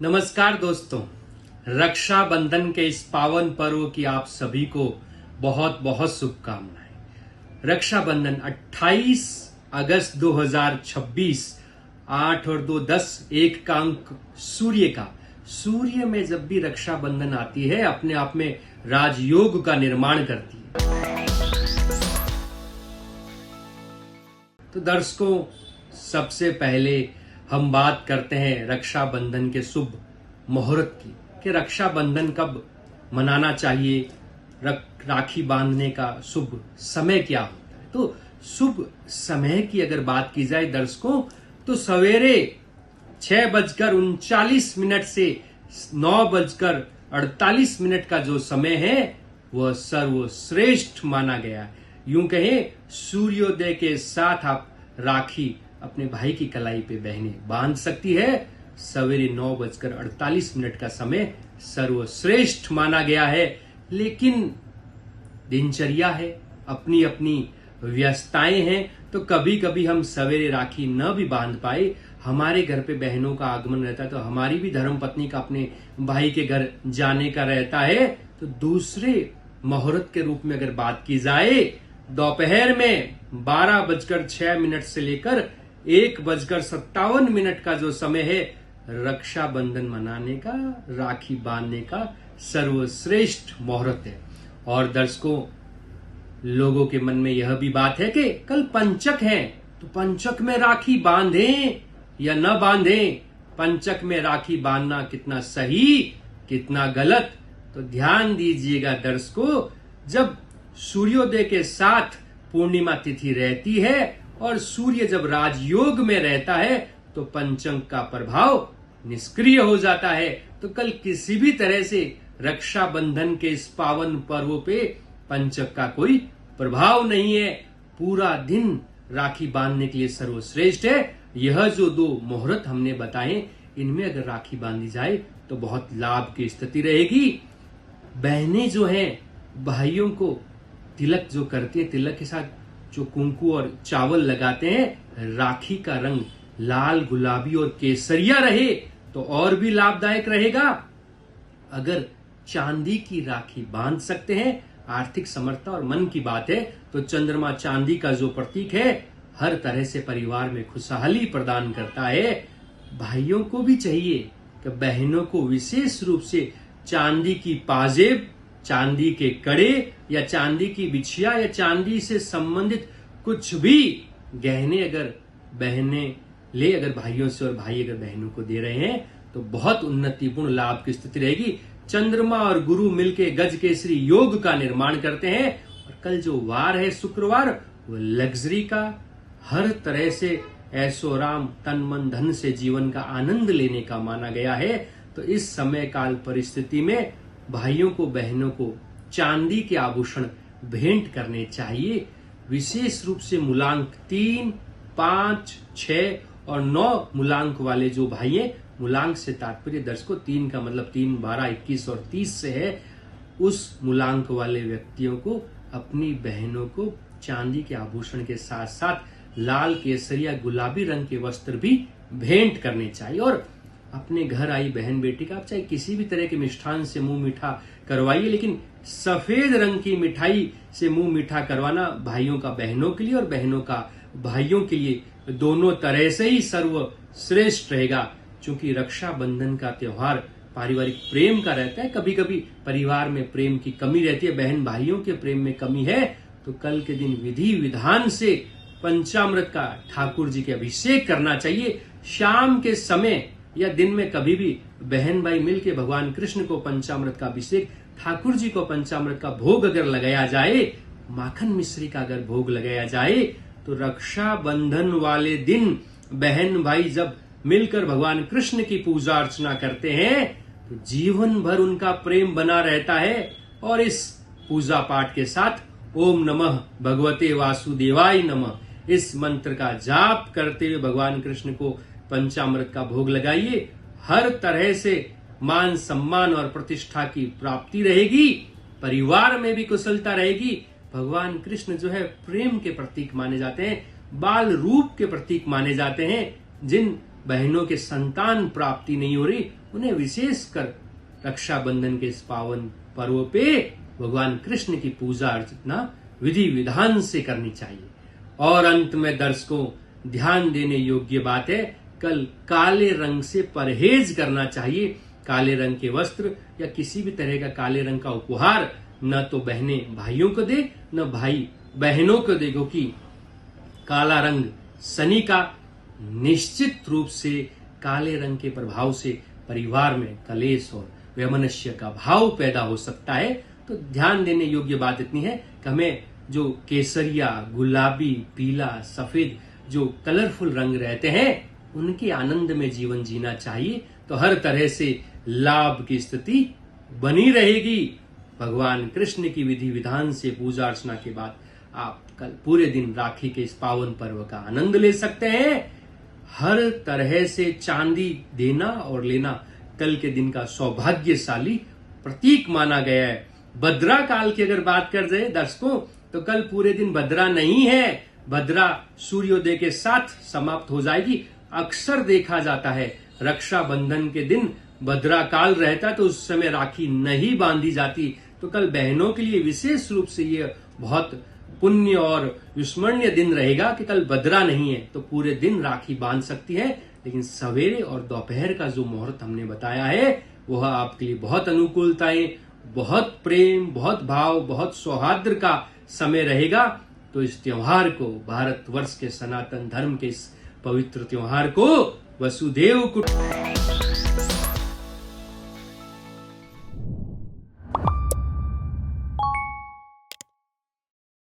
नमस्कार दोस्तों, रक्षाबंधन के इस पावन पर्व की आप सभी को बहुत बहुत शुभकामनाएं। रक्षाबंधन 28 अगस्त 2026 8 और 2 10 1 का अंक सूर्य का। सूर्य में जब भी रक्षाबंधन आती है अपने आप में राजयोग का निर्माण करती है। तो दर्शकों, सबसे पहले हम बात करते हैं रक्षाबंधन के शुभ मुहूर्त की कि रक्षाबंधन कब मनाना चाहिए, राखी बांधने का शुभ समय क्या होता है। तो शुभ समय की अगर बात की जाए दर्शकों, तो सवेरे 6:39 से 9:48 का जो समय है वह सर्वश्रेष्ठ माना गया है। यूं कहें, सूर्योदय के साथ आप राखी अपने भाई की कलाई पे बहने बांध सकती है। सवेरे 9:48 का समय सर्वश्रेष्ठ माना गया है। लेकिन दिनचर्या है, अपनी अपनी व्यस्तताएं हैं, तो कभी कभी हम सवेरे राखी न भी बांध पाए, हमारे घर पे बहनों का आगमन रहता है, तो हमारी भी धर्मपत्नी का अपने भाई के घर जाने का रहता है। तो दूसरे मुहूर्त के रूप में अगर बात की जाए, दोपहर में 12:06 से लेकर 1:57 का जो समय है रक्षाबंधन मनाने का, राखी बांधने का सर्वश्रेष्ठ मुहूर्त है। और दर्शकों, लोगों के मन में यह भी बात है कि कल पंचक है, तो पंचक में राखी बांधें या न बांधें, पंचक में राखी बांधना कितना सही कितना गलत। तो ध्यान दीजिएगा दर्शकों, जब सूर्योदय के साथ पूर्णिमा तिथि रहती है और सूर्य जब राजयोग में रहता है तो पंचक का प्रभाव निष्क्रिय हो जाता है। तो कल किसी भी तरह से रक्षाबंधन के इस पावन पर्व पे पंचक का कोई प्रभाव नहीं है। पूरा दिन राखी बांधने के लिए सर्वश्रेष्ठ है। यह जो 2 मुहूर्त हमने बताए, इनमें अगर राखी बांधी जाए तो बहुत लाभ की स्थिति रहेगी। बहनें जो हैं भाइयों को तिलक जो करती है, तिलक के साथ जो कुंकू और चावल लगाते हैं, राखी का रंग लाल, गुलाबी और केसरिया रहे तो और भी लाभदायक रहेगा। अगर चांदी की राखी बांध सकते हैं, आर्थिक समर्थता और मन की बात है, तो चंद्रमा चांदी का जो प्रतीक है हर तरह से परिवार में खुशहाली प्रदान करता है। भाइयों को भी चाहिए कि बहनों को विशेष रूप से चांदी की पाजेब, चांदी के कड़े या चांदी की बिछिया या चांदी से संबंधित कुछ भी गहने अगर बहनें ले, अगर भाइयों से, और भाई अगर बहनों को दे रहे हैं तो बहुत उन्नतिपूर्ण लाभ की स्थिति रहेगी। चंद्रमा और गुरु मिलके गज केसरी योग का निर्माण करते हैं। और कल जो वार है शुक्रवार, वो लग्जरी का, हर तरह से ऐशो आराम, तन मन धन से जीवन का आनंद लेने का माना गया है। तो इस समय काल परिस्थिति में भाइयों को, बहनों को चांदी के आभूषण भेंट करने चाहिए। विशेष रूप से मूलांक 3, 5, 6 और 9 मूलांक वाले जो भाई हैं, मूलांक से तात्पर्य दर्शकों 3 का मतलब 3, 12, 21 और 30 से है, उस मूलांक वाले व्यक्तियों को अपनी बहनों को चांदी के आभूषण के साथ साथ लाल, केसरिया, गुलाबी रंग के वस्त्र भी भेंट करने चाहिए। और अपने घर आई बहन बेटी का आप चाहे किसी भी तरह के मिष्ठान से मुंह मीठा करवाइए, लेकिन सफेद रंग की मिठाई से मुंह मीठा करवाना भाइयों का बहनों के लिए और बहनों का भाइयों के लिए दोनों तरह से ही सर्वश्रेष्ठ रहेगा। क्योंकि रक्षाबंधन का त्योहार पारिवारिक प्रेम का रहता है। कभी कभी परिवार में प्रेम की कमी रहती है, बहन भाइयों के प्रेम में कमी है, तो कल के दिन विधि विधान से पंचामृत का ठाकुर जी के अभिषेक करना चाहिए। शाम के समय या दिन में कभी भी बहन भाई मिलके भगवान कृष्ण को पंचामृत का अभिषेक, ठाकुर जी को पंचामृत का भोग अगर लगाया जाए, माखन मिश्री का अगर भोग लगाया जाए, तो रक्षाबंधन वाले दिन बहन भाई जब मिलकर भगवान कृष्ण की पूजा अर्चना करते हैं तो जीवन भर उनका प्रेम बना रहता है। और इस पूजा पाठ के साथ ओम नमः भगवते वासुदेवाय नमः, इस मंत्र का जाप करते हुए भगवान कृष्ण को पंचामृत का भोग लगाइए। हर तरह से मान सम्मान और प्रतिष्ठा की प्राप्ति रहेगी, परिवार में भी कुशलता रहेगी। भगवान कृष्ण जो है प्रेम के प्रतीक माने जाते हैं, बाल रूप के प्रतीक माने जाते हैं। जिन बहनों के संतान प्राप्ति नहीं हो रही, उन्हें विशेषकर रक्षाबंधन के इस पावन पर्व पे भगवान कृष्ण की पूजा अर्चना विधि विधान से करनी चाहिए। और अंत में दर्शकों, ध्यान देने योग्य बात है, कल काले रंग से परहेज करना चाहिए। काले रंग के वस्त्र या किसी भी तरह का काले रंग का उपहार न तो बहनें भाइयों को दे, न भाई बहनों को दे, क्योंकि काला रंग शनि का, निश्चित रूप से काले रंग के प्रभाव से परिवार में कलेश और वैमनस्य का भाव पैदा हो सकता है। तो ध्यान देने योग्य बात इतनी है कि हमें जो केसरिया, गुलाबी, पीला, सफेद जो कलरफुल रंग रहते हैं उनके आनंद में जीवन जीना चाहिए। तो हर तरह से लाभ की स्थिति बनी रहेगी। भगवान कृष्ण की विधि विधान से पूजा अर्चना के बाद आप कल पूरे दिन राखी के इस पावन पर्व का आनंद ले सकते हैं। हर तरह से चांदी देना और लेना कल के दिन का सौभाग्यशाली प्रतीक माना गया है। भद्रा काल की अगर बात कर जाए दर्शकों, तो कल पूरे दिन भद्रा नहीं है। भद्रा सूर्योदय के साथ समाप्त हो जाएगी। अक्सर देखा जाता है रक्षाबंधन के दिन भद्रा काल रहता, तो उस समय राखी नहीं बांधी जाती। तो कल बहनों के लिए विशेष रूप से ये बहुत पुण्य और विस्मरणीय दिन रहेगा कि कल भद्रा नहीं है, तो पूरे दिन राखी बांध सकती है। लेकिन सवेरे और दोपहर का जो मुहूर्त हमने बताया है वह आपके लिए बहुत अनुकूलताएं, बहुत प्रेम, बहुत भाव, बहुत सौहार्द का समय रहेगा। तो इस त्योहार को, भारतवर्ष के सनातन धर्म के इस पवित्र त्योहार को वसुदेव कुटुंब